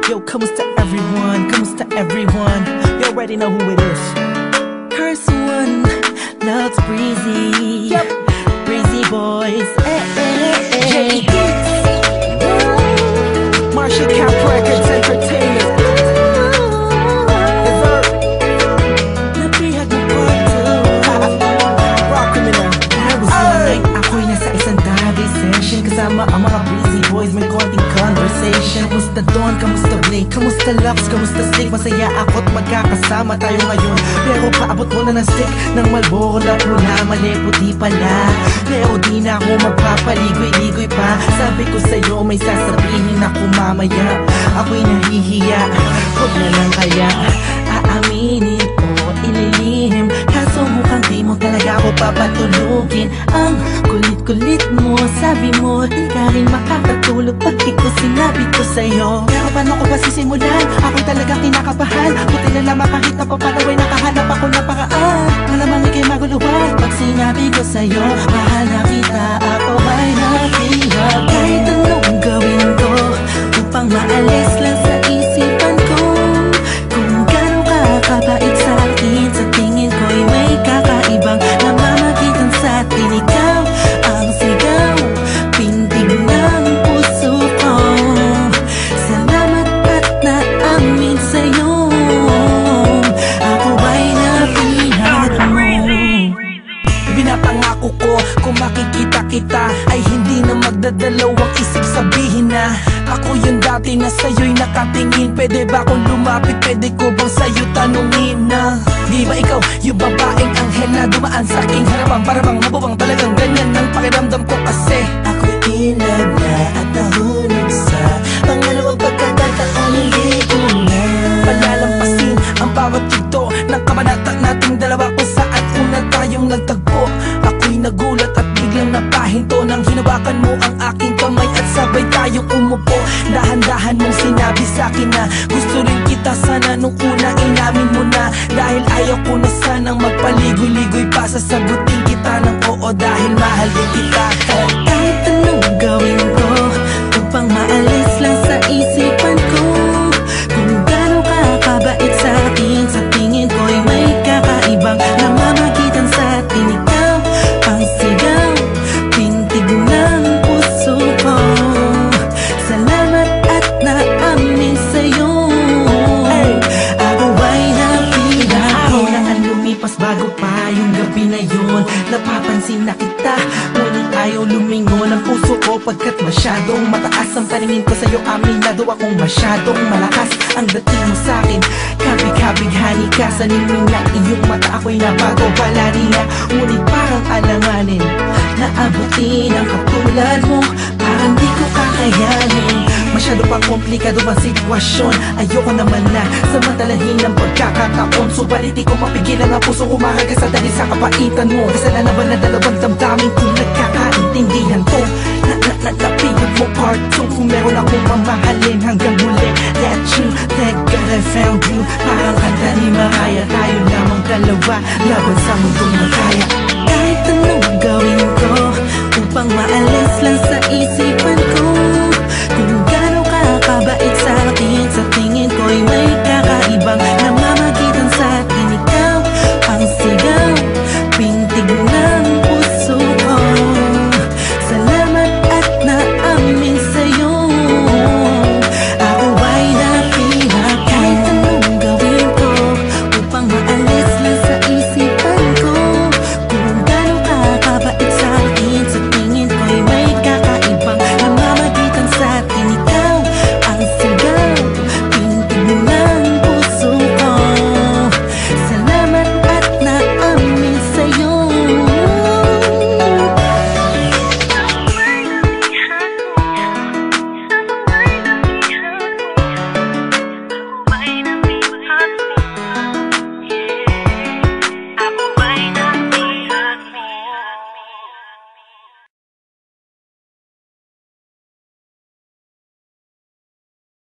Yo, kamusta everyone? Kamusta everyone? You already know who it is. Curse one, loves Breezy. Yep, Breezy boys. J Hits. Marshall Cap Records Entertainment. Dessert. Napihag mo part 2. Rock criminal. There was one night ako'y nasa isang Davy session kasama ang mga Breezy boys, may konting conversation. Kamusta Don? Kamusta Blake? Kamusta Lux? Kamusta Stick? Masaya ako't magkakasama tayo ngayon. Pero paabot mo na ng stick ng Malboro na pula. Mali puti pala, pero di na ako magpapaligoy-ligoy pa. Sabi ko sa'yo may sasabihin ako mamaya. Ako'y nahihiya, huwag na lang kaya aaminin o ililihim. Kaso mukhang di mo talaga ako papatulugin. Ang kulit-kulit mo, sabi mo di ka rin makakatulog pag di ko sinabi ko sa'yo. Pero paano ko ba sisimulan? Ako'y talagang kinakabahan. Buti na lamang kahit napapanaway nakahanap ako ng paraan. Malamang ikay maguluhan pag sinabi ko sa'yo mahal na kita, ako ay napihag. Kahit anong gawin ko upang maalis lang sa isipan ko kung gano'ng kakabait sa akin. Sa tingin ko'y may kakaibang namamagitan sa atin. Ikaw ang sigaw, pintig ng puso ko. Salamat at naamin sa'yo, ako ay napihag mo. Pinapangako ko kung makikita kita ay hindi na magdadalawang isip sabihin na ako yung dati na sa'yo'y nakatingin. Pwede ba akong lumapit? Pwede ko bang sa'yo tanungin na di ba ikaw yung babaeng anghel na dumaan sa aking harapan? Para bang mabubang talagang ganyan ang pakiramdam ko kasi ako'y inag na at nahulog sa pangalawang pagkakataon. Hindi ko na palalampasin ang bawat yugto ng kabanata nating dalawa kung saan una tayong nagtagpo. Ako'y nagulat at biglang napahinto nang hinawakan mo ang aking kamay at sabay tayong umupo. Dahan-dahan mong sinabi sa'kin na gusto rin kita sana nung una inamin mo na. Dahil ayaw ko na sanang magpaligoy-ligoy pa, sasagutin kita ng oo dahil mahal din kita. Kahit anong gawin ko upang maalis lang sa isipan ko kung gano'ng kakabait sa akin. Sa tingin ko'y may kakaibang namamagitan sa atin. Ikaw ang sigaw, pintig ng puso ko. Salamat at naamin sa'yo, ako ay napihag. Ako na ang lumipas bago pa yung gabi na yun. Napapansin na kita, ngunit ayaw lumingon ang puso ko pagkat masyadong mataas ang paningin ko sa'yo. Aminado akong masyadong malakas ang dating mo sa'kin. Kabig-kabighani ka sa ningning ng iyong mata. Ako'y nabago pala niya, ngunit parang alanganin na abutin ang katulad mo. Parang di ko kakayanin, masyado pang komplikado ang sitwasyon. Ayoko naman na samantalahin ang pagkakataon. Subalit di ko mapigilan ang puso umahagas sa dahil sa kapaitan mo. Kasalanan ba na dalawang damdamin kung nagkakaintindihan to? Napihag mo part 2. Kung meron akong mamahalin hanggang huli, that you, thank God I found you. Parang kanta ni Mariah, tayo lamang dalawa laban sa mundong magkaya. Kahit ano